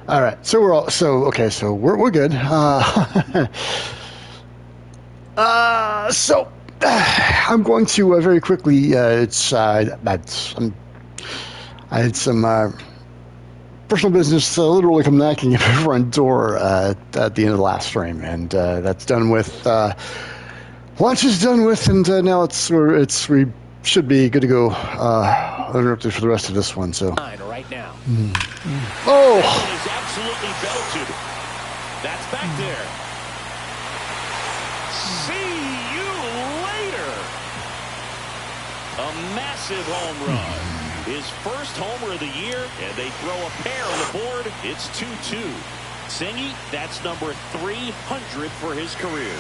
All right, so we're all okay. So we're good. So I'm going to very quickly. I had some personal business literally come knocking at my front door at the end of the last frame, and that's done with. Lunch is done with, and now we should be good to go uninterrupted for the rest of this one. So right now. Oh! That one is absolutely belted. That's back there. See you later. A massive home run. His first homer of the year, and they throw a pair on the board. It's 2-2. Singy, that's number 300 for his career.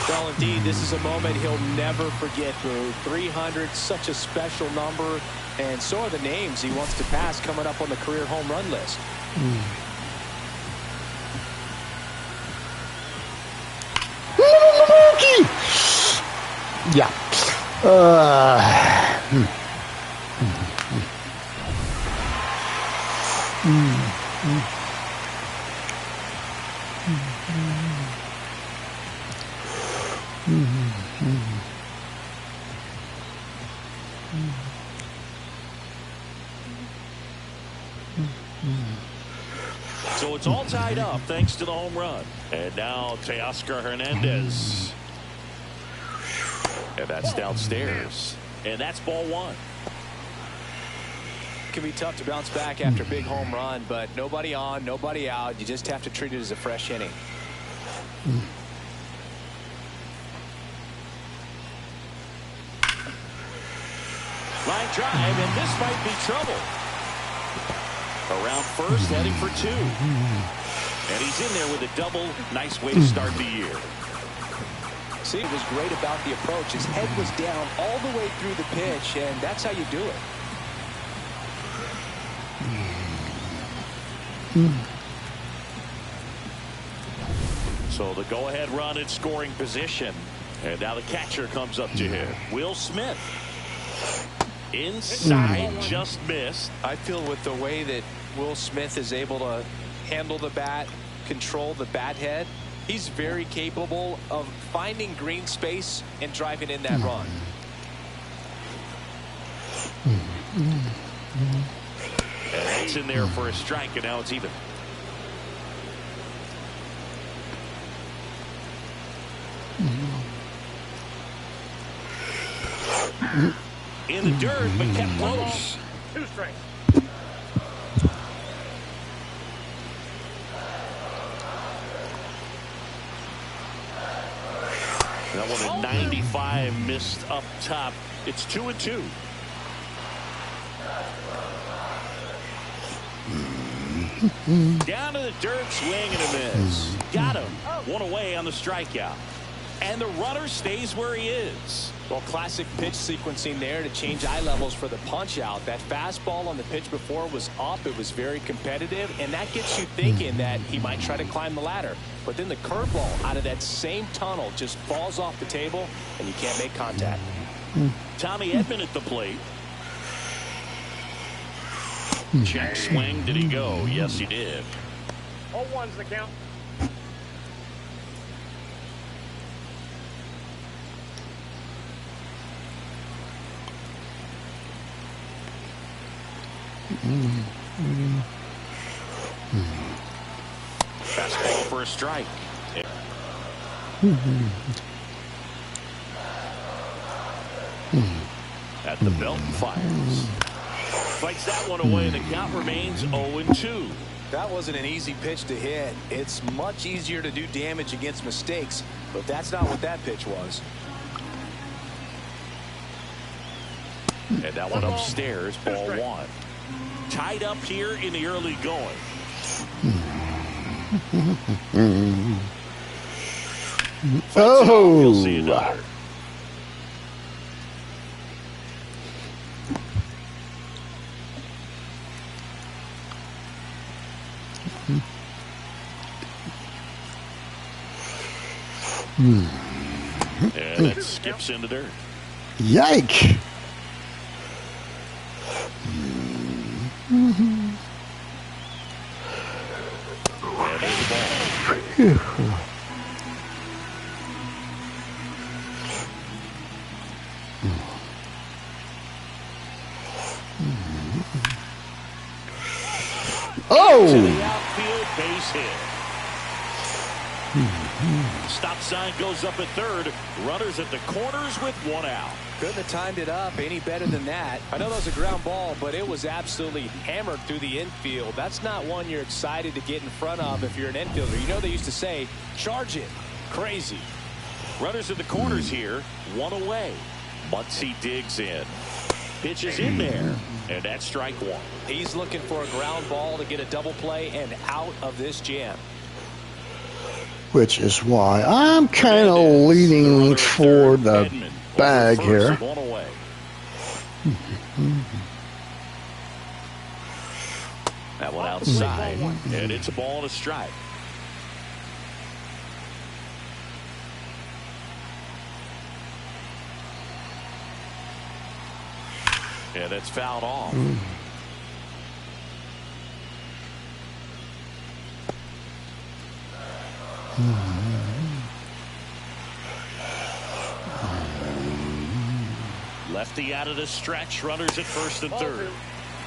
Well, indeed, this is a moment he'll never forget, Boo. 300, such a special number, and so are the names he wants to pass coming up on the career home run list. Yeah. So it's all tied up thanks to the home run. And now Teoscar Hernandez. And that's downstairs. And that's ball one. It can be tough to bounce back after a big home run, but nobody on, nobody out. You just have to treat it as a fresh inning. Line drive, and this might be trouble. Around first, heading for two. And he's in there with a double. Nice way to start the year. See, it was great about the approach. His head was down all the way through the pitch, and that's how you do it. So the go-ahead run in scoring position. And now the catcher comes up to him. Will Smith. Inside, just missed. I feel with the way that Will Smith is able to handle the bat, control the bat head, he's very capable of finding green space and driving in that run. And that's in there for a strike, and now it's even. In the dirt, but kept close. 2 strikes. That one at 95 missed up top. It's 2-2. Down to the dirt, swing and a miss. Got him. One away on the strikeout. And the runner stays where he is. Well, classic pitch sequencing there to change eye levels for the punch out. That fastball on the pitch before was up. It was very competitive, and that gets you thinking that he might try to climb the ladder. But then the curveball out of that same tunnel just falls off the table, and you can't make contact. Tommy Edman at the plate. Check swing. Did he go? Yes, he did. 0-1's the count. Fastball for a strike. At the belt and fires. Fights that one away, and the count remains 0-2. That wasn't an easy pitch to hit. It's much easier to do damage against mistakes, but that's not what that pitch was. And that one upstairs, ball one. Tied up here in the early going. You'll see another. And that skips into dirt. Yike! And there's the ball. Oh! To the outfield, base hit. Stop sign goes up at third. Runners at the corners with one out. Couldn't have timed it up any better than that. I know that was a ground ball, but it was absolutely hammered through the infield. That's not one you're excited to get in front of if you're an infielder. You know they used to say, charge it. Crazy. Runners at the corners here. One away. Muncy digs in. Pitch is in there. And that's strike one. He's looking for a ground ball to get a double play and out of this jam. Which is why I'm kind of leaning toward the bag here. One away. That one outside, and it's a ball and a strike. And that's fouled off. Lefty out of the stretch. Runners at first and third.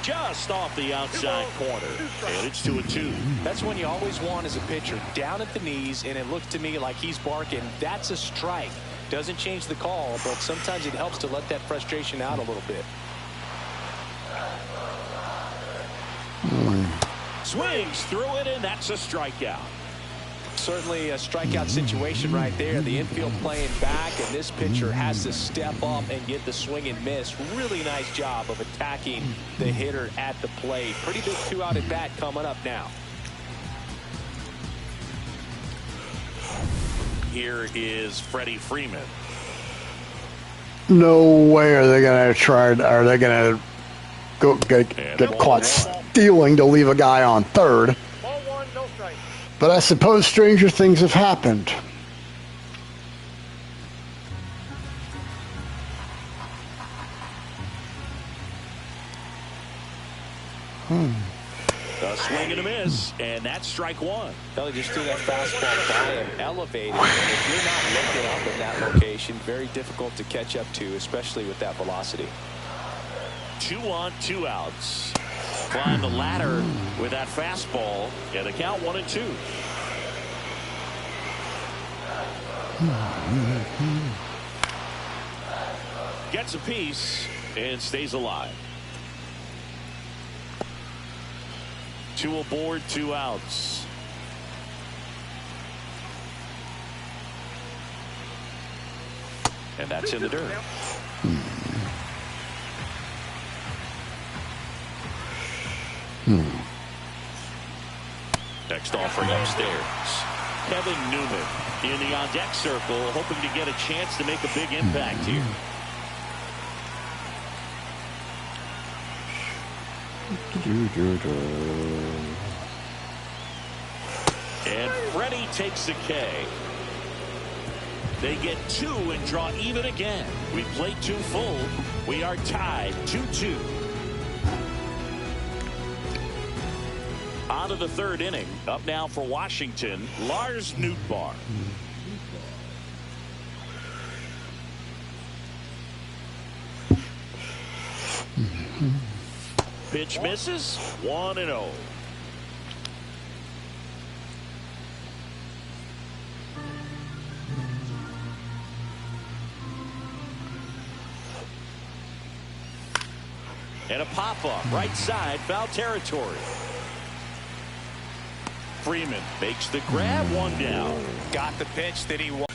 Just off the outside corner. And it's 2-2. That's when you always want as a pitcher. Down at the knees, and it looks to me like he's barking. That's a strike. Doesn't change the call, but sometimes it helps to let that frustration out a little bit. Swings through it, and that's a strikeout. Certainly a strikeout situation right there. The infield playing back, and this pitcher has to step up and get the swing and miss. Really nice job of attacking the hitter at the plate. Pretty big 2-out at bat coming up now. Here is Freddie Freeman. No way are they going to try, are they going to get caught stealing to leave a guy on third. Ball one, no strike. But I suppose stranger things have happened. A swing and a miss, and that's strike one. Kelly just threw that fastball by him, elevated. And if you're not looking up in that location, very difficult to catch up to, especially with that velocity. 2 on, 2 outs. Climb the ladder with that fastball, and the count 1-2. Gets a piece and stays alive. 2 aboard, 2 outs. And that's in the dirt. Next offering upstairs. Kevin Newman in the on-deck circle, hoping to get a chance to make a big impact here. And Freddie takes the K. They get 2 and draw even again. We played 2 full. We are tied 2-2. On to the 3rd inning. Up now for Washington, Lars Nootbaar. Pitch misses. 1-0. And a pop-up right side, foul territory. Freeman makes the grab, 1 down. Got the pitch that he wanted.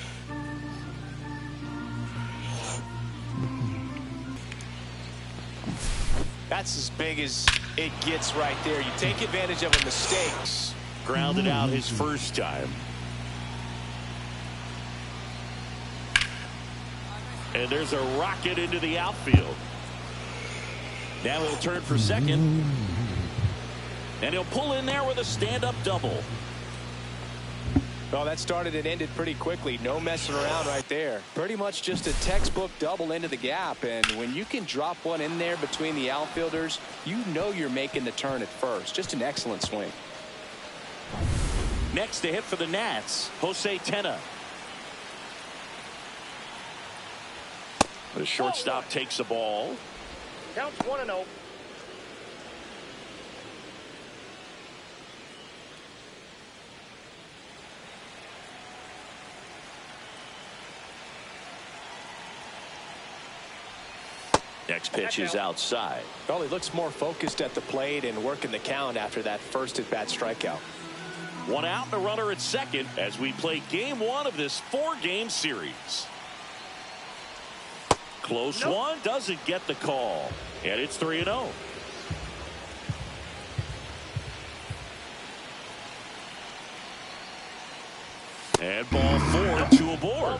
That's as big as it gets right there. You take advantage of a mistake. grounded out his first time. And there's a rocket into the outfield. Now he'll turn for second. And he'll pull in there with a stand-up double. Well, that started and ended pretty quickly. No messing around right there. Pretty much just a textbook double into the gap. And when you can drop one in there between the outfielders, you know you're making the turn at first. Just an excellent swing. Next to hit for the Nats, Jose Tenna. The shortstop takes the ball. Counts 1-0. Next pitch is outside. Well, he looks more focused at the plate and working the count after that first at-bat strikeout. One out and a runner at second as we play game one of this 4-game series. Close one, doesn't get the call. And it's 3-0. And ball 4, 2 aboard.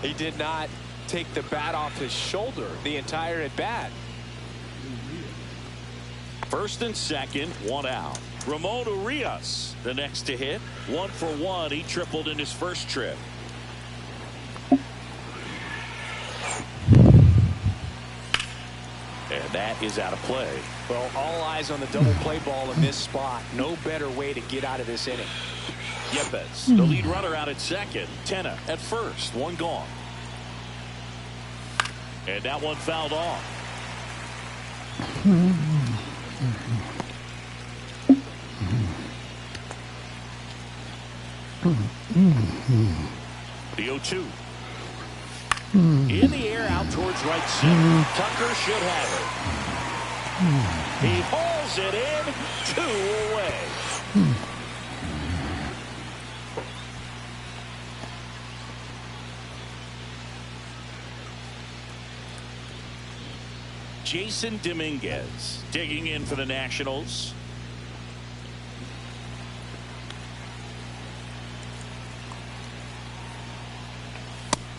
He did not take the bat off his shoulder the entire at bat. First and second, 1 out. Ramon Urias, the next to hit. 1 for 1. He tripled in his first trip. And that is out of play. Well, all eyes on the double play ball in this spot. No better way to get out of this inning. Yepes, the lead runner out at second. Tenna at first. 1 gone. And that one fouled off. The 0-2. In the air out towards right center. Tucker should have it. He hauls it in. 2 away. Jason Dominguez digging in for the Nationals.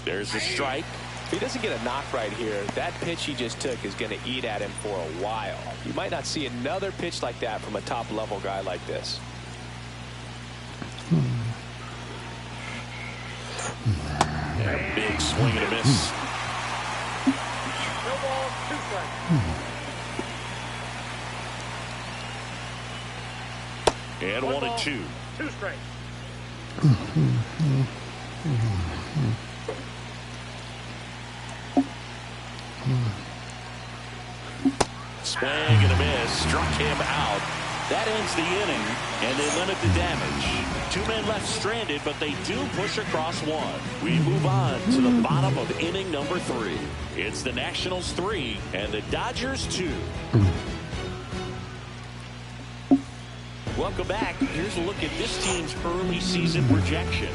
There's a strike. If he doesn't get a knock right here, that pitch he just took is going to eat at him for a while. You might not see another pitch like that from a top-level guy like this. Yeah, big swing and a miss. No ball, 2 strikes. And 1 and 2. 2 strikes. Swing and a miss. Struck him out. That ends the inning, and they limit the damage. 2 men left stranded, but they do push across 1. We move on to the bottom of inning number 3. It's the Nationals 3 and the Dodgers 2. Welcome back. Here's a look at this team's early season projection.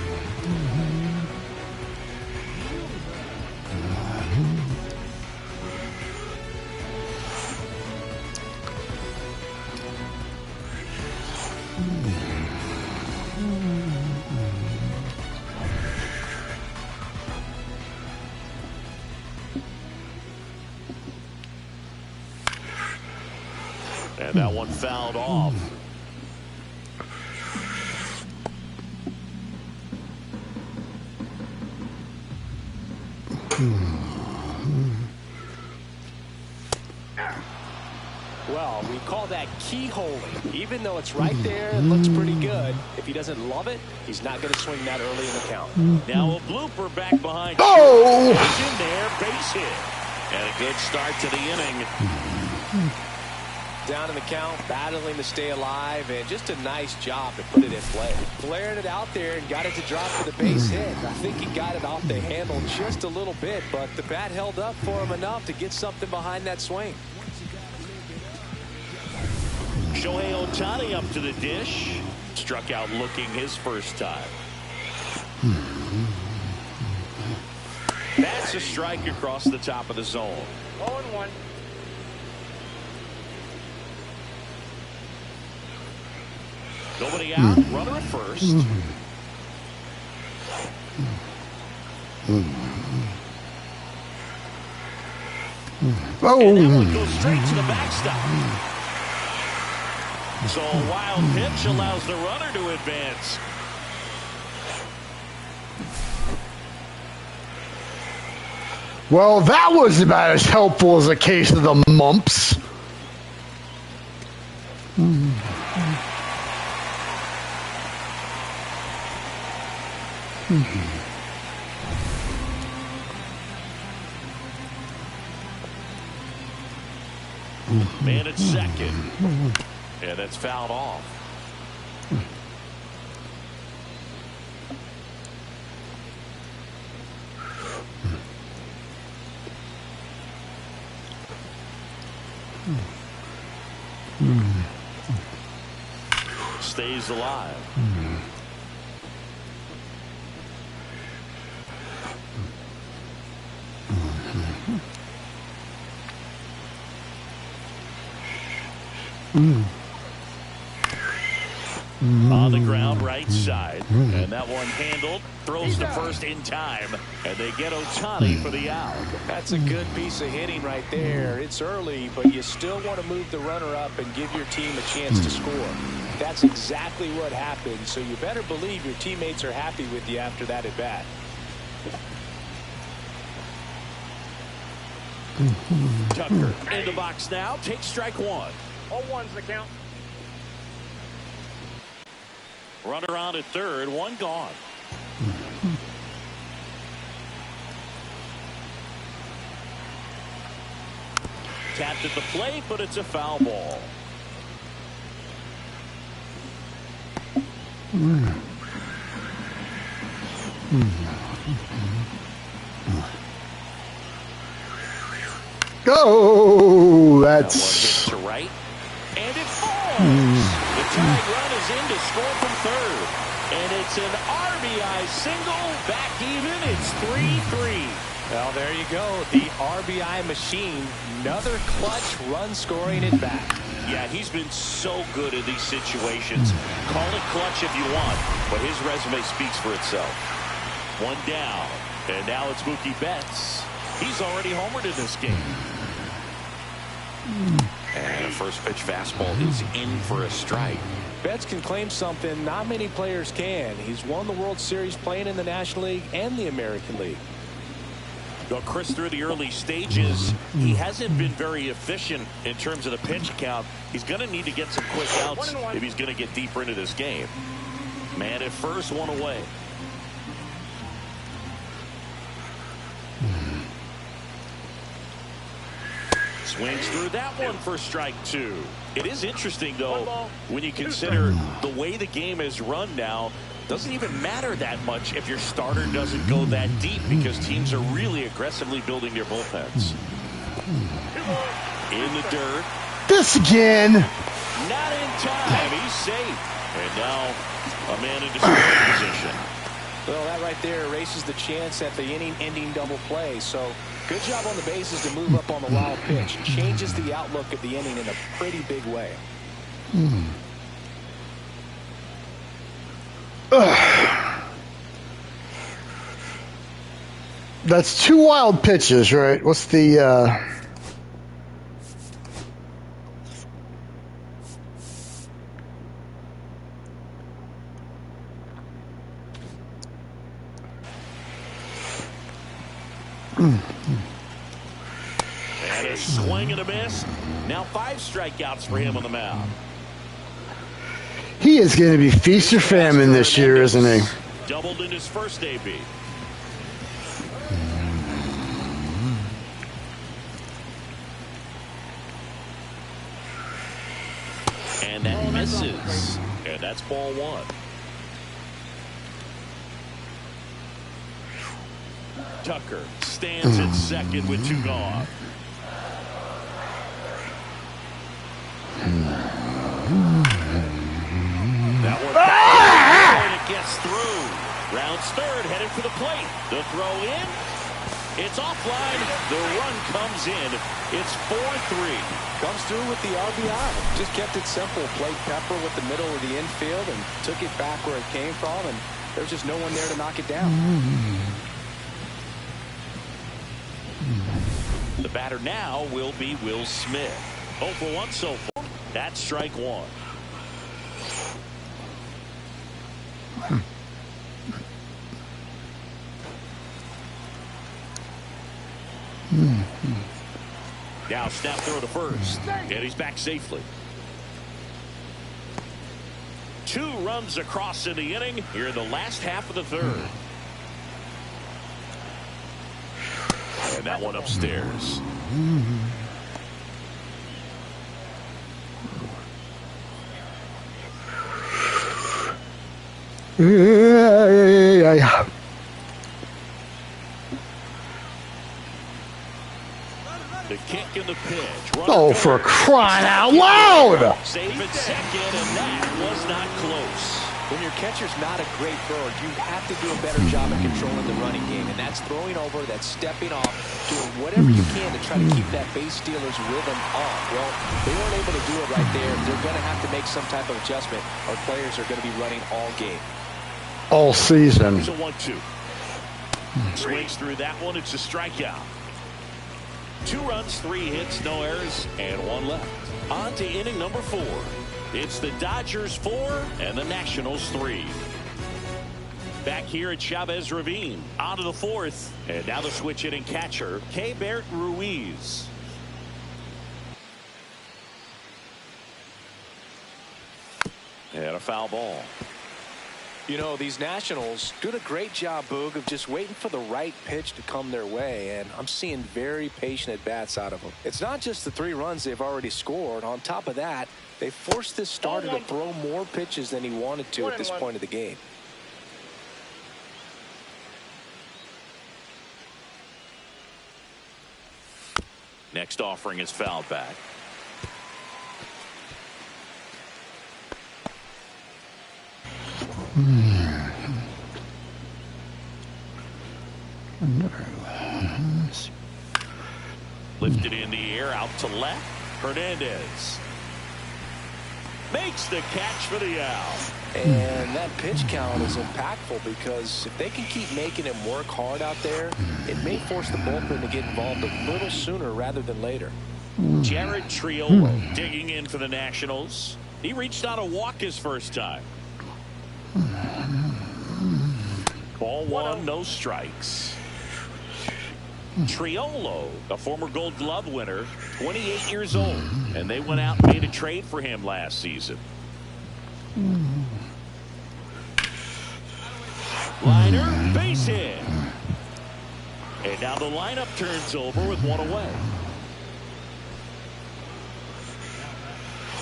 And that one fouled off. Well, we call that keyholing. Even though it's right there, it looks pretty good. If he doesn't love it, he's not going to swing that early in the count. Now a blooper back behind. Oh! He's in there, base hit. And a good start to the inning. Down in the count, battling to stay alive, and just a nice job to put it in play. Flared it out there and got it to drop for the base hit. I think he got it off the handle just a little bit, but the bat held up for him enough to get something behind that swing. Shohei Ohtani up to the dish. Struck out looking his first time. That's a strike across the top of the zone. 0-1. Nobody out. Runner at first. Oh. And that one goes straight to the backstop. So a wild pitch allows the runner to advance. Well, that was about as helpful as a case of the mumps. Man at second. And that's fouled off. Stays alive. On the ground, right side. And that one handled. Throws the first in time. And they get Ohtani for the out. That's a good piece of hitting right there. It's early, but you still want to move the runner up and give your team a chance to score. That's exactly what happened, so you better believe your teammates are happy with you after that at bat. Tucker in the box now. Takes strike one. 0-1's the count. Runner on at third. One gone. Tapped at the plate, but it's a foul ball. Oh, that's... That one hit to right. And it falls. The tag run is in to score from third. And it's an RBI single. Back even. It's 3-3. Well, there you go. The RBI machine. Another clutch run scoring at bat. Yeah, he's been so good in these situations. Call it clutch if you want, but his resume speaks for itself. One down. And now it's Mookie Betts. He's already homered in this game. And a first pitch fastball is in for a strike. Betts can claim something not many players can. He's won the World Series playing in the National League and the American League. Well, Chris, through the early stages, he hasn't been very efficient in terms of the pitch count. He's going to need to get some quick outs if he's going to get deeper into this game. Man at first, one away. Swings through that one for strike two. It is interesting, though, when you consider the way the game is run now. Doesn't even matter that much if your starter doesn't go that deep because teams are really aggressively building their bullpens. In the dirt. This again. Not in time. He's safe. And now a man in scoring position. Well, that right there erases the chance at the inning-ending double play. So good job on the bases to move up on the wild pitch. Changes the outlook of the inning in a pretty big way. That's two wild pitches, right? What's the And a swing and a miss. Now 5 strikeouts for him on the mound. He is going to be feast or famine this year, isn't he? Doubled in his first AB. And that misses. And that's ball one. Tucker stands at second with 2 gone. That one and it gets through. Rounds third, headed for the plate. The throw in. It's offline. The run comes in. It's 4-3. Comes through with the RBI. Just kept it simple. Played pepper with the middle of the infield and took it back where it came from, and there's just no one there to knock it down. The batter now will be Will Smith. 0 for 1 so far. That's strike one. Now snap throw to first, and he's back safely. 2 runs across in the inning here in the last half of the third. And that one upstairs. Yeah. The kick and the pitch. Oh, for crying out loud! Safe at second, and that was not close. When your catcher's not a great thrower, you have to do a better job at controlling the running game, and that's throwing over, that's stepping off, doing whatever you can to try to keep that base stealer's rhythm off. Well, they weren't able to do it right there. They're going to have to make some type of adjustment, or players are going to be running all game. All season. Here's a 1-2. Swings through that one. It's a strikeout. 2 runs, 3 hits, no errors, and 1 left. On to inning number 4. It's the Dodgers 4 and the Nationals 3. Back here at Chavez Ravine. On to the 4th. And now the switch hitting catcher, Keibert Ruiz. And a foul ball. You know, these Nationals doing a great job, Boog, of just waiting for the right pitch to come their way, and I'm seeing very patient at-bats out of them. It's not just the 3 runs they've already scored. On top of that, they forced this starter to throw more pitches than he wanted to at this point of the game. Next offering is fouled back. Lifted in the air out to left. Hernandez makes the catch for the out. And that pitch count is impactful because if they can keep making him work hard out there, it may force the bullpen to get involved a little sooner rather than later. Jared Triolo digging in for the Nationals. He reached out a walk his first time. Ball 1, no strikes. Triolo, a former Gold Glove winner, 28 years old, and they went out and made a trade for him last season. Liner, base hit. And now the lineup turns over with 1 away.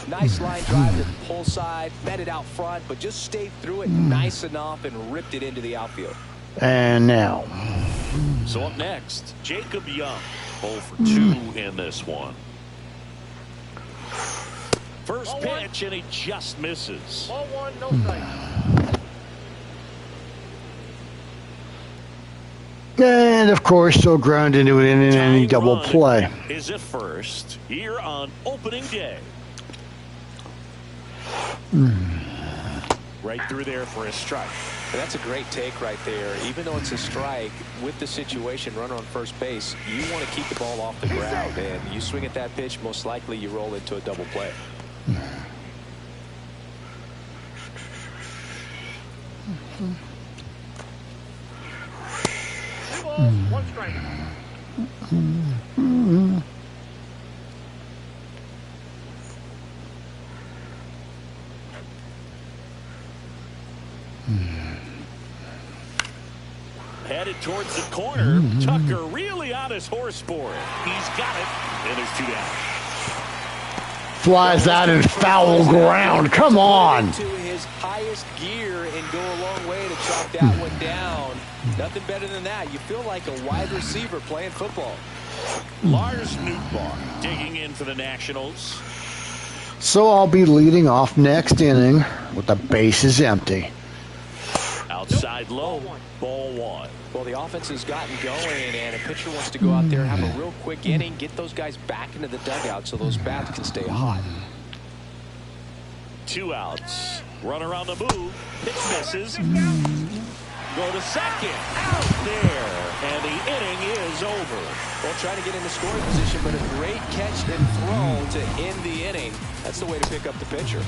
Nice line drive to the pull side, met it out front, but just stayed through it nice enough and ripped it into the outfield. And now. So up next, Jacob Young, 0 for 2 in this one. First pitch, and he just misses. Ball 1, no strike. And, of course, he'll ground into it in any double play. Is at first here on opening day. Right through there for a strike. And that's a great take right there. Even though it's a strike, with the situation, runner on first base, you want to keep the ball off the ground. And you swing at that pitch, most likely you roll into a double play. 2 balls, 1 strike. Headed towards the corner. Tucker really on his horse for it. He's got it, and there's 2 down. Flies out in foul ground. Come on. To his highest gear and go a long way to chalk that one down. Nothing better than that. You feel like a wide receiver playing football. Lars Nootbaar digging in for the Nationals. So I'll be leading off next inning with the bases empty. outside low, ball one. Well, the offense has gotten going, and a pitcher wants to go out there and have a real quick inning, get those guys back into the dugout so those bats can stay hot. 2 outs. Runner on the move. Pitch misses. Go to second. Out there. And the inning is over. Well, trying to get into scoring position, but a great catch and throw to end the inning. That's the way to pick up the pitcher.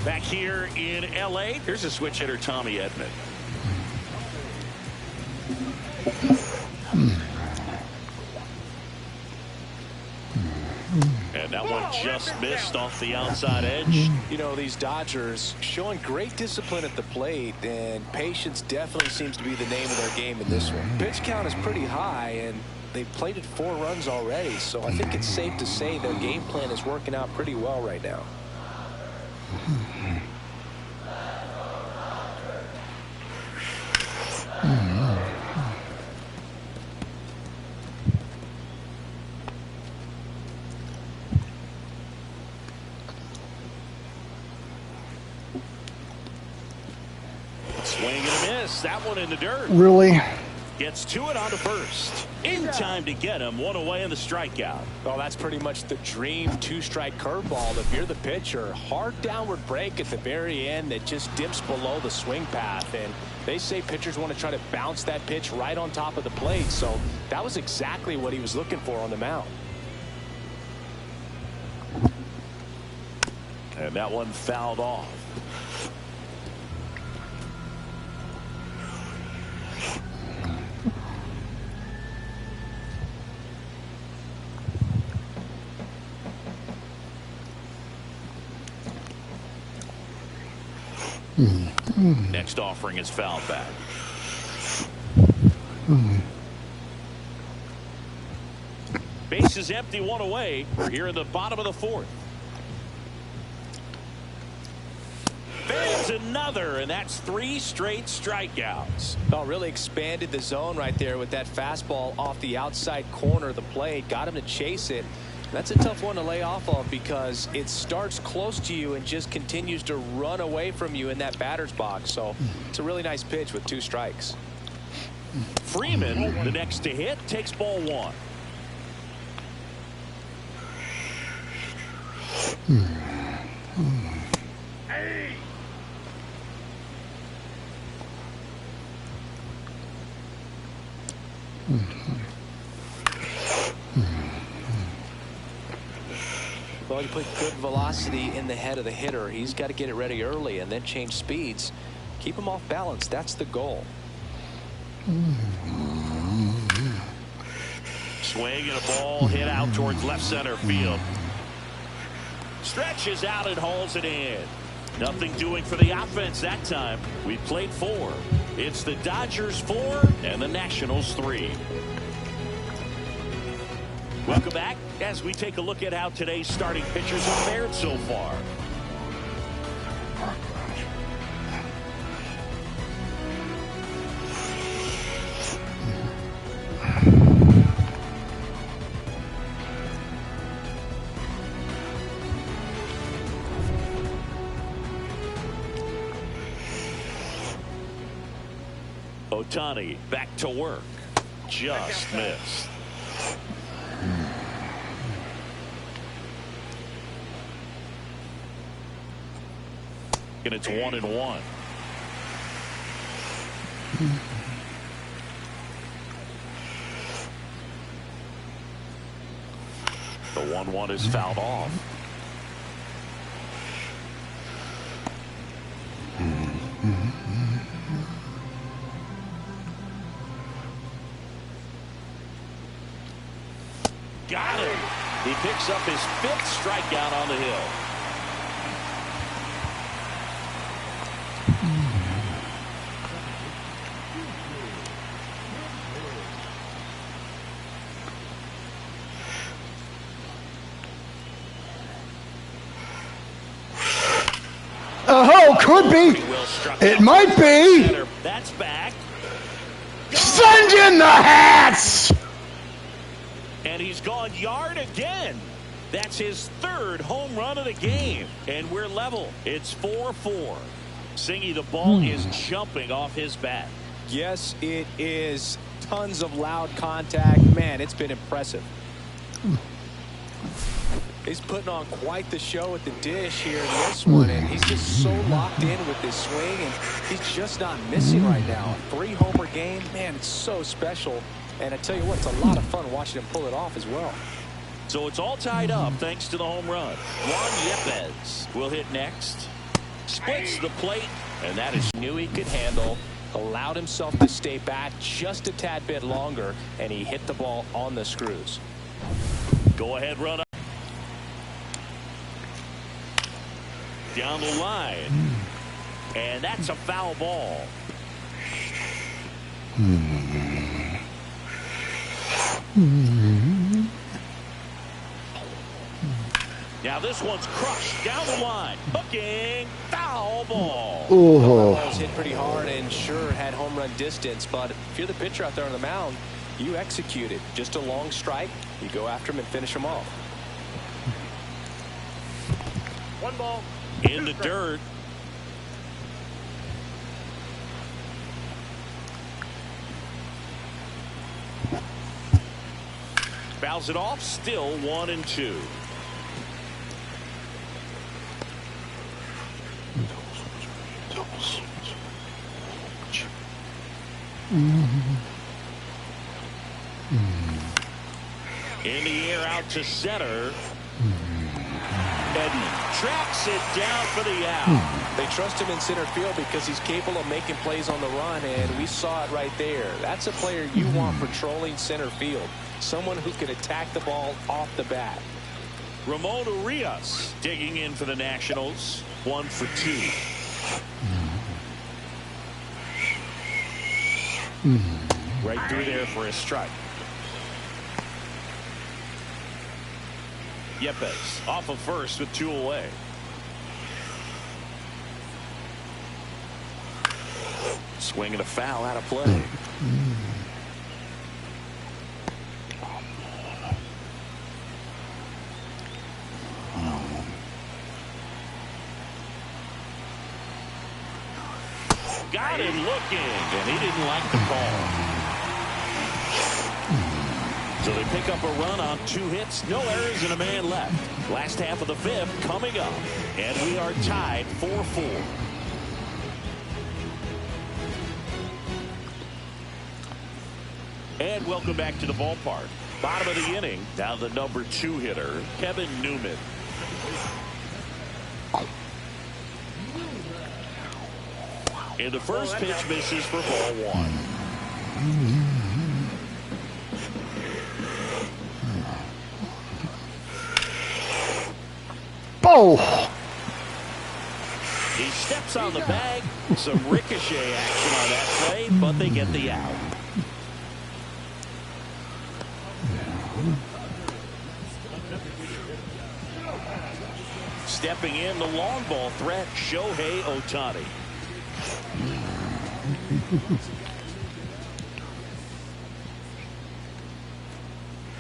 Back here in L.A., here's a switch hitter, Tommy Edman. And that one just missed off the outside edge. You know, these Dodgers showing great discipline at the plate, and patience definitely seems to be the name of their game in this one. Pitch count is pretty high, and they've plated 4 runs already, so I think it's safe to say their game plan is working out pretty well right now. Swing and a miss. That one in the dirt. Really? Gets to it on the first. In time to get him. 1 away in the strikeout. Well, that's pretty much the dream 2-strike curveball. If you're the pitcher, hard downward break at the very end that just dips below the swing path. And they say pitchers want to try to bounce that pitch right on top of the plate. So that was exactly what he was looking for on the mound. And that one fouled off. Next offering is fouled back. Base is empty, 1 away. We're here in the bottom of the 4th. There's another, and that's 3 straight strikeouts. Oh, really expanded the zone right there with that fastball off the outside corner of the plate. Got him to chase it. That's a tough one to lay off of because it starts close to you and just continues to run away from you in that batter's box. So it's a really nice pitch with 2 strikes. Freeman, the next to hit, takes ball 1. Well, you put good velocity in the head of the hitter. He's got to get it ready early and then change speeds. Keep him off balance. That's the goal. Swing and a ball hit out towards left center field. Stretches out and hauls it in. Nothing doing for the offense that time. We played 4. It's the Dodgers 4 and the Nationals 3. Welcome back as we take a look at how today's starting pitchers have fared so far. Ohtani back to work. Just missed. And it's 1-1. The 1-1 is fouled off. Got him. He picks up his 5th strikeout on the hill. Oh, could be. It might be. That's back. Send in the hats. And he's gone yard again. That's his third home run of the game. And we're level. It's 4-4. Singy, the ball is jumping off his bat. Yes, it is. Tons of loud contact. Man, it's been impressive. He's putting on quite the show at the dish here in this one, and he's just so locked in with this swing, and he's just not missing right now. A 3-homer game, man, it's so special. And I tell you what, it's a lot of fun watching him pull it off as well. So it's all tied up thanks to the home run. Juan Yepez will hit next. Splits the plate, and that is knew he could handle. Allowed himself to stay back just a tad bit longer, and he hit the ball on the screws. go ahead run up. Down the line. And that's a foul ball. Now this one's crushed down the line. Hooking. Foul ball. Oh. That was hit pretty hard and sure had home run distance, but if you're the pitcher out there on the mound, you execute it. Just a long strike. You go after him and finish him off. 1 ball. In the dirt. Fouls it off. Still 1-2. In the air out to center. Edman tracks it down for the out. They trust him in center field because he's capable of making plays on the run, and we saw it right there. That's a player you want patrolling center field. Someone who can attack the ball off the bat. Ramon Urias digging in for the Nationals. 1 for 2. Right through there for a strike. Yepez off of first with 2 away. Swing and a foul out of play. Got him looking, and he didn't like the call. So they pick up a run on 2 hits, no errors, and a man left. Last half of the 5th coming up, and we are tied 4-4. And welcome back to the ballpark. Bottom of the inning, now the number 2 hitter, Kevin Newman. And the first pitch misses for ball 1. Oh! He steps on the bag. Some ricochet action on that play, but they get the out. Stepping in, the long ball threat, Shohei Ohtani.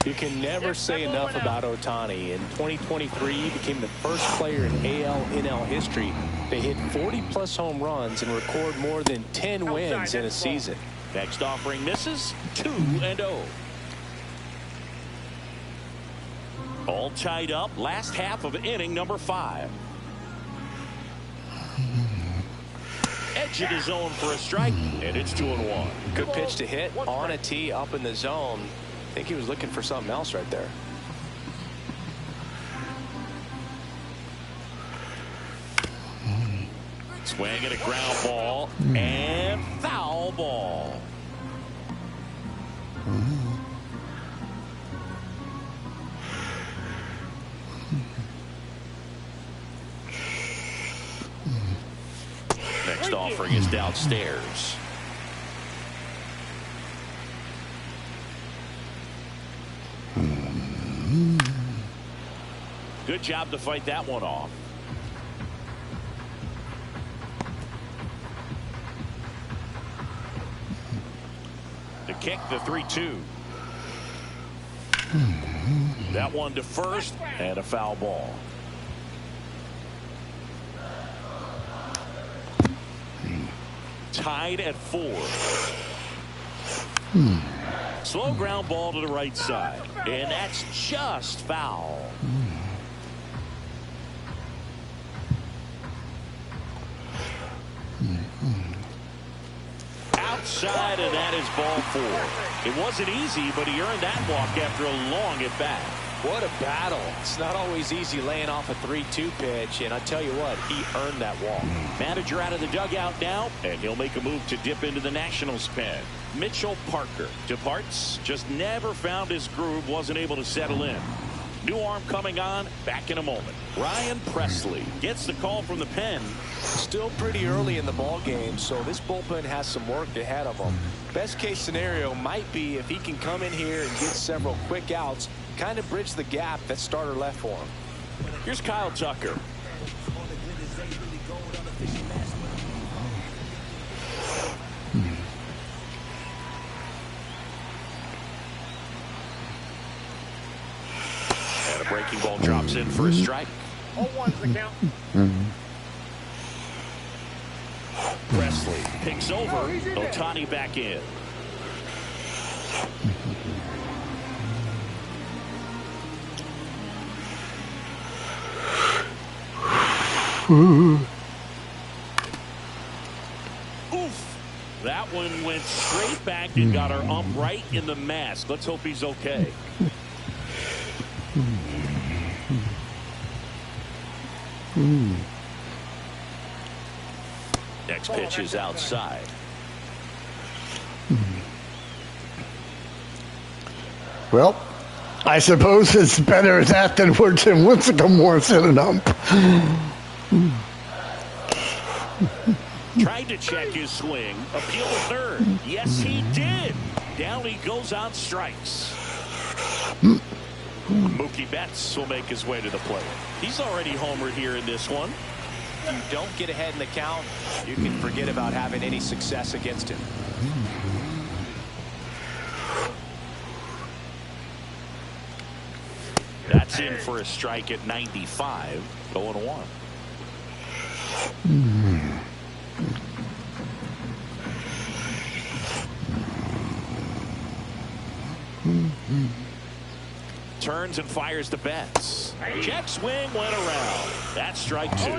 You can never say enough about Ohtani. In 2023, he became the first player in AL/NL history to hit 40-plus home runs and record more than 10 wins in a season. Next offering misses. 2-0. All tied up. Last half of inning number 5. Edge of the zone for a strike, and it's 2-1. Good pitch to hit on a tee up in the zone. I think he was looking for something else right there. Swing at a ground ball and foul ball. Next offering is downstairs. Good job to fight that one off. To kick the 3-2. That one to first, and a foul ball. Tied at 4. Slow ground ball to the right side, and that's just foul. Outside, and that is ball 4. It wasn't easy, but he earned that walk after a long at bat. What a battle. It's not always easy laying off a 3-2 pitch, and I tell you what, he earned that walk. Manager out of the dugout now, and he'll make a move to dip into the Nationals pen. Mitchell Parker departs, just never found his groove, wasn't able to settle in. New arm coming on, back in a moment. Ryan Presley gets the call from the pen. Still pretty early in the ball game, so this bullpen has some work ahead of him. Best case scenario might be if he can come in here and get several quick outs, kind of bridge the gap that starter left for him. Here's Kyle Tucker. And a breaking ball drops in for a strike. 0-1's the count. Presley picks over. Ohtani back in. Oof. That one went straight back and got our ump right in the mask. Let's hope he's okay. Next pitch is outside. Well, I suppose it's better that than where Tim Lincecum was in an ump. Tried to check his swing. Appeal to third. Yes, he did. Down he goes on strikes. Mookie Betts will make his way to the plate. He's already homered here in this one. If you don't get ahead in the count, you can forget about having any success against him. That's in for a strike at 95. 0-1. Turns and fires to Betts. Check swing went around. That's strike 2.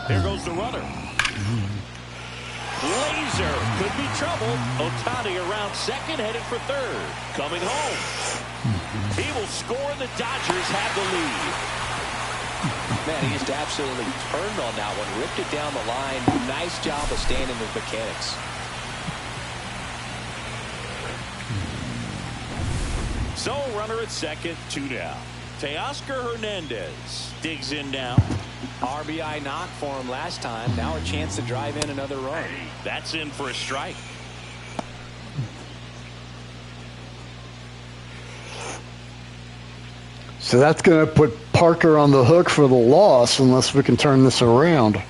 There goes the runner. Laser could be trouble. Ohtani around second, headed for third. Coming home. He will score, and the Dodgers have the lead. Man, he just absolutely turned on that one, ripped it down the line. Nice job of staying in the mechanics. So, runner at second, 2 down. Teoscar Hernandez digs in now. RBI knock for him last time. Now a chance to drive in another run. That's in for a strike. So that's going to put Parker on the hook for the loss unless we can turn this around.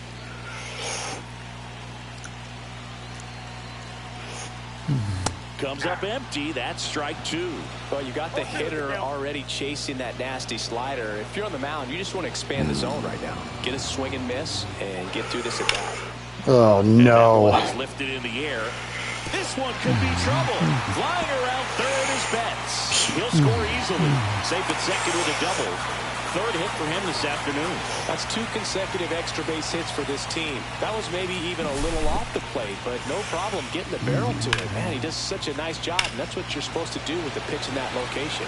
Comes up empty. That's strike 2. Well, you got the hitter already chasing that nasty slider. If you're on the mound, you just want to expand the zone right now. Get a swing and miss and get through this at bat. Oh, no. That one is lifted in the air. This one could be trouble. Flying around third is Betts. He'll score easily. Safe at second with a double. Third hit for him this afternoon. That's 2 consecutive extra base hits for this team. That was maybe even a little off the plate, but no problem getting the barrel to it. Man, he does such a nice job, and that's what you're supposed to do with the pitch in that location.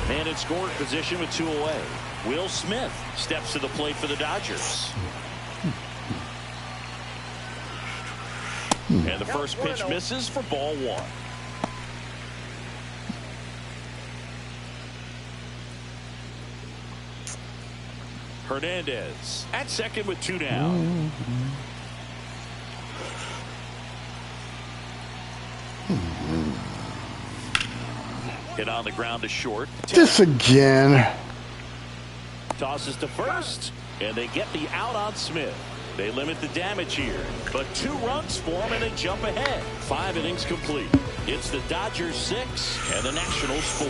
Man in scoring position with 2 away. Will Smith steps to the plate for the Dodgers. And the first pitch misses for ball 1. Hernandez at second with 2 down. Hit on the ground to short. This again. Tosses to first, and they get the out on Smith. They limit the damage here, but 2 runs for them, and they jump ahead. 5 innings complete. It's the Dodgers 6 and the Nationals 4.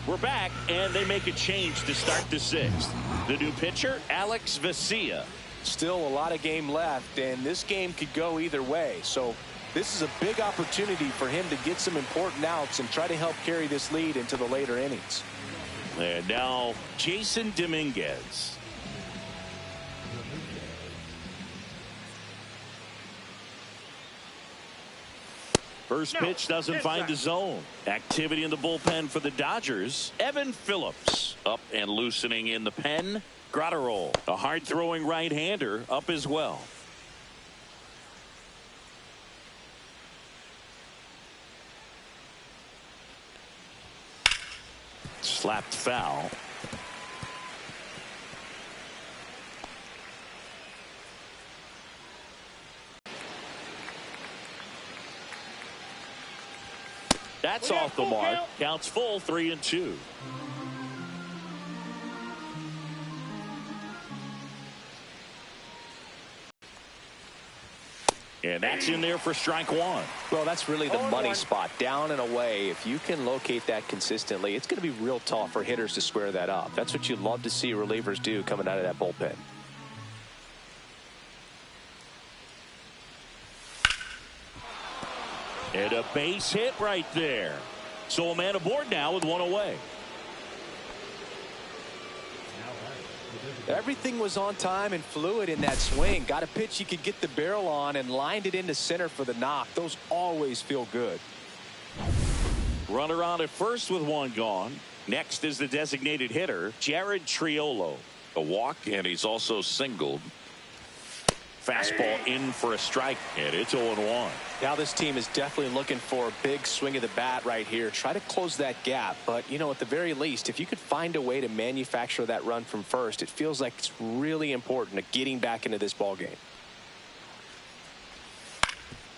We're back, and they make a change to start the 6th. The new pitcher, Alex Vesia. Still a lot of game left, and this game could go either way. So this is a big opportunity for him to get some important outs and try to help carry this lead into the later innings. And now Jason Dominguez. First pitch doesn't find the zone. Activity in the bullpen for the Dodgers. Evan Phillips up and loosening in the pen. Gratterol, a hard-throwing right-hander, up as well. Slapped foul. That's off the mark. Counts full, 3-2. And that's in there for strike 1. Well, that's really the money spot, down and away. If you can locate that consistently, it's going to be real tough for hitters to square that up. That's what you love to see relievers do coming out of that bullpen. And a base hit right there. So a man aboard now with 1 away. Everything was on time and fluid in that swing. Got a pitch you could get the barrel on and lined it into center for the knock. Those always feel good. Runner on at first with 1 gone. Next is the designated hitter, Jared Triolo. A walk, and he's also singled. Fastball in for a strike, and it's 0-1. Now this team is definitely looking for a big swing of the bat right here. Try to close that gap, but you know, at the very least, if you could find a way to manufacture that run from first, it feels like it's really important to getting back into this ball game.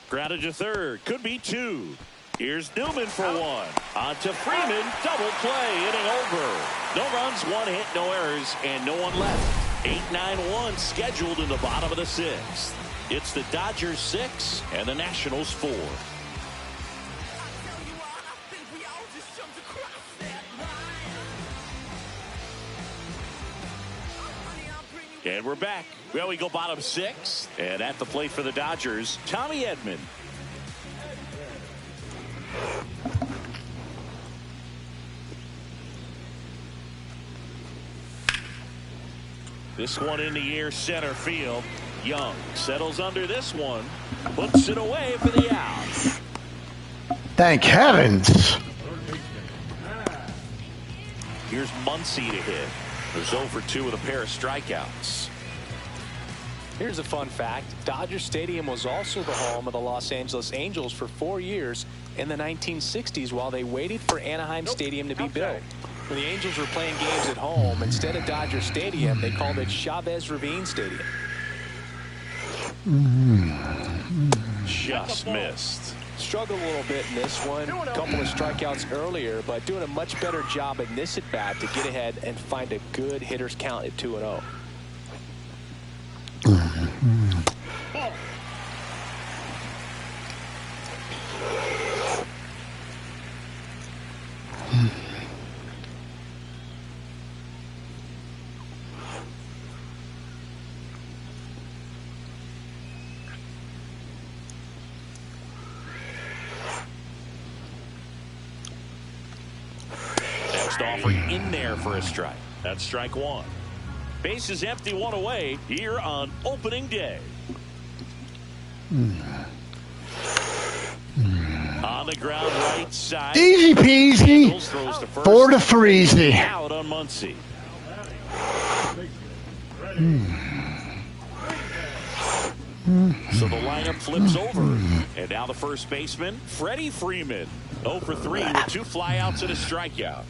Grounded to third, could be 2. Here's Newman for 1. On to Freeman, double play, inning over. No runs, 1 hit, no errors, and no one left. 8-9-1 scheduled in the bottom of the 6th. It's the Dodgers 6 and the Nationals 4. And we're back. Well, we go bottom 6, and at the plate for the Dodgers, Tommy Edman. This one in the air, center field. Young settles under this one, puts it away for the out. Thank heavens. Here's Muncy to hit. There's 0 for 2 with a pair of strikeouts. Here's a fun fact. Dodger Stadium was also the home of the Los Angeles Angels for 4 years in the 1960s while they waited for Anaheim Stadium to be built. When the Angels were playing games at home, instead of Dodger Stadium, they called it Chavez Ravine Stadium. Just missed. Struggled a little bit in this one. A couple of strikeouts earlier, but doing a much better job in this at-bat to get ahead and find a good hitter's count at 2-0. Offer in there for a strike. That's strike 1. Base is empty, 1 away here on opening day. On the ground right side. Easy peasy. 4 to 3 easy. Out on Muncy. So the lineup flips over. And now the first baseman, Freddie Freeman. 0 for 3 with 2 flyouts and a strikeout.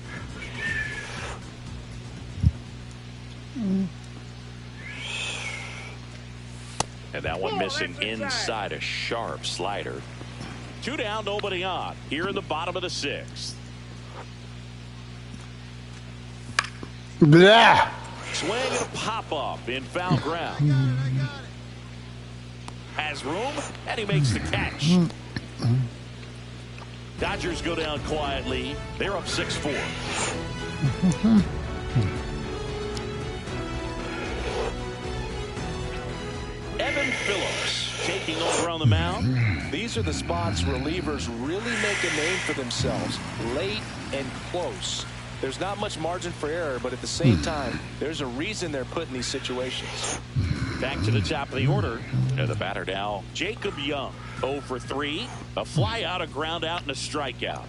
And that one missing inside, a sharp slider. 2 down, nobody on here in the bottom of the 6th. Blah. Swing and a pop up in foul ground. Has room, and he makes the catch. Dodgers go down quietly. They're up 6-4. Evan Phillips taking over on the mound. These are the spots relievers really make a name for themselves. Late and close. There's not much margin for error, but at the same time, there's a reason they're put in these situations. Back to the top of the order. And the batter now, Jacob Young. 0 for 3. A fly out, a ground out, and a strikeout.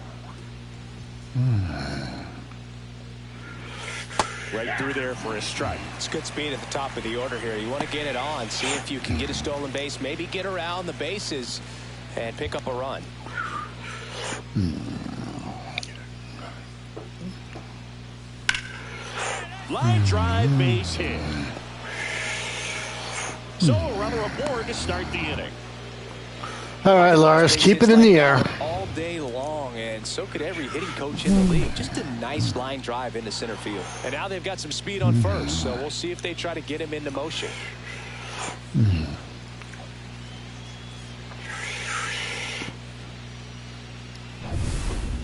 Right through there for a strike. It's good speed at the top of the order here. You want to get it on, see if you can get a stolen base, maybe get around the bases and pick up a run. Line drive, base hit. So a runner aboard to start the inning. All right, Lars, keep it in the air. All day long, and so could every hitting coach in the league. Just a nice line drive into center field. And now they've got some speed on first, so we'll see if they try to get him into motion.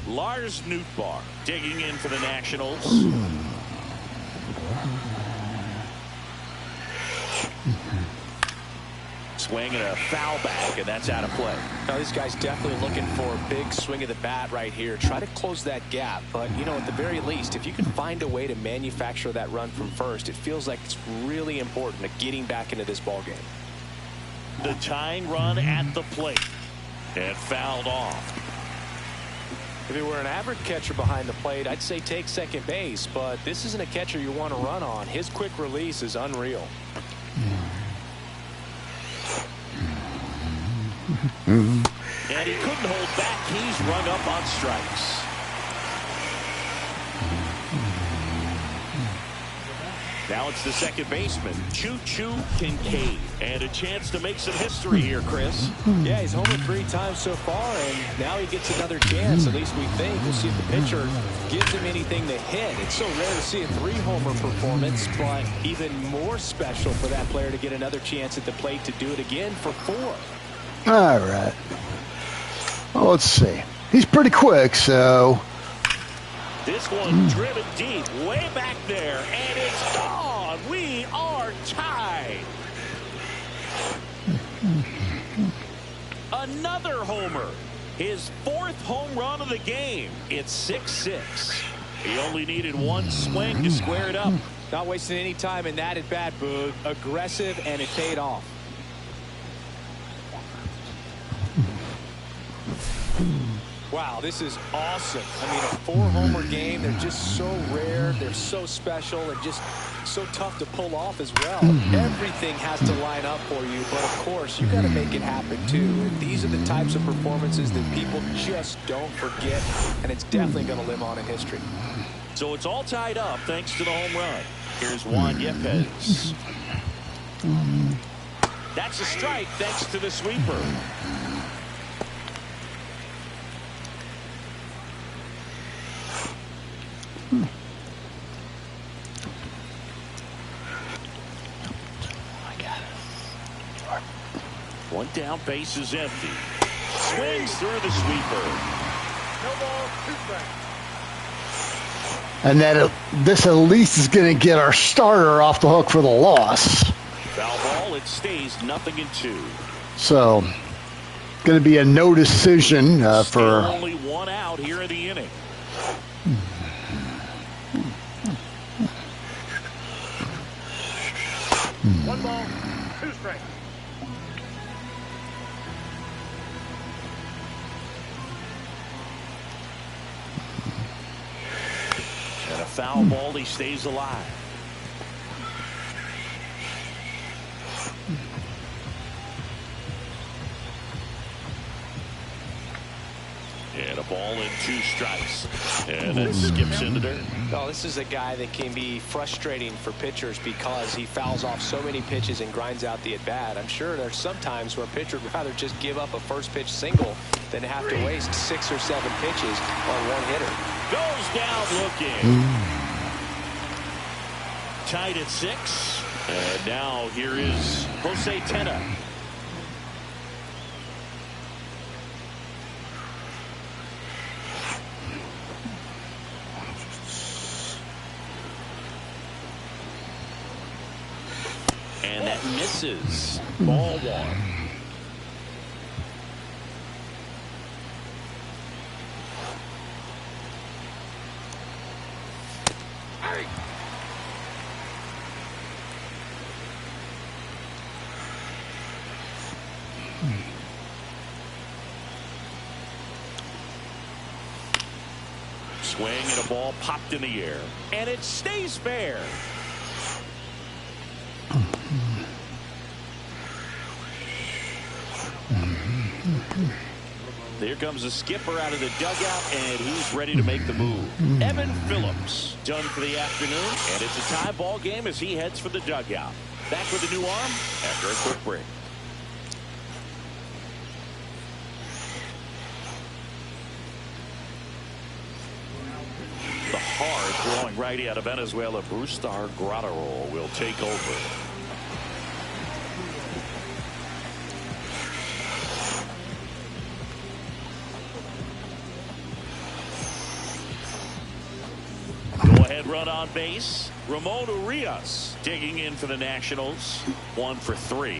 Lars Nootbaar digging in for the Nationals. Swing and a foul back, and that's out of play. Now, this guy's definitely looking for a big swing of the bat right here. Try to close that gap. But, you know, at the very least, if you can find a way to manufacture that run from first, it feels like it's really important to getting back into this ball game. The tying run at the plate. And fouled off. If it were an average catcher behind the plate, I'd say take second base. But this isn't a catcher you want to run on. His quick release is unreal. And he couldn't hold back. He's rung up on strikes. Now it's the second baseman, Choo-Choo Kincaid. And a chance to make some history here, Chris. Yeah, he's homered 3 times so far, and now he gets another chance. At least we think. We'll see if the pitcher gives him anything to hit. It's so rare to see a 3-homer performance, but even more special for that player to get another chance at the plate to do it again for 4. All right. Well, let's see. He's pretty quick, so. This one driven deep, way back there, and it's gone. We are tied. Another homer. His 4th home run of the game. It's 6-6. He only needed one swing to square it up. Not wasting any time in that at bat, Boog. Aggressive, and it paid off. Wow, this is awesome. I mean, a 4-homer game, they're just so rare, they're so special, and just so tough to pull off as well. Everything has to line up for you, but of course, you got to make it happen too. And these are the types of performances that people just don't forget, and it's definitely going to live on in history. So it's all tied up thanks to the home run. Here's Juan Yepes. That's a strike thanks to the sweeper. One down, base is empty. Swings through the sweeper. No ball, 2 strikes. And this at least is going to get our starter off the hook for the loss. Foul ball, it stays 0-2. So, going to be a no decision Still for. only 1 out here in the inning. One ball, 2 strikes. And a foul ball, he stays alive. And a ball and 2 strikes. And then skips into dirt. Oh, this is a guy that can be frustrating for pitchers because he fouls off so many pitches and grinds out the at-bat. I'm sure there's some times where a pitcher would rather just give up a first pitch single than have to waste 6 or 7 pitches on one hitter. Goes down looking. Tied at 6. And now here is Jose Tena. And that misses. Ball 1. Swing and a ball popped in the air. And it stays fair. Here comes the skipper out of the dugout, and he's ready to make the move. Evan Phillips done for the afternoon, and it's a tie ball game as he heads for the dugout. Back with a new arm after a quick break. The hard-throwing righty out of Venezuela, Brustar Graterol, will take over. Go-ahead run on base. Ramon Urias digging in for the Nationals. 1 for 3.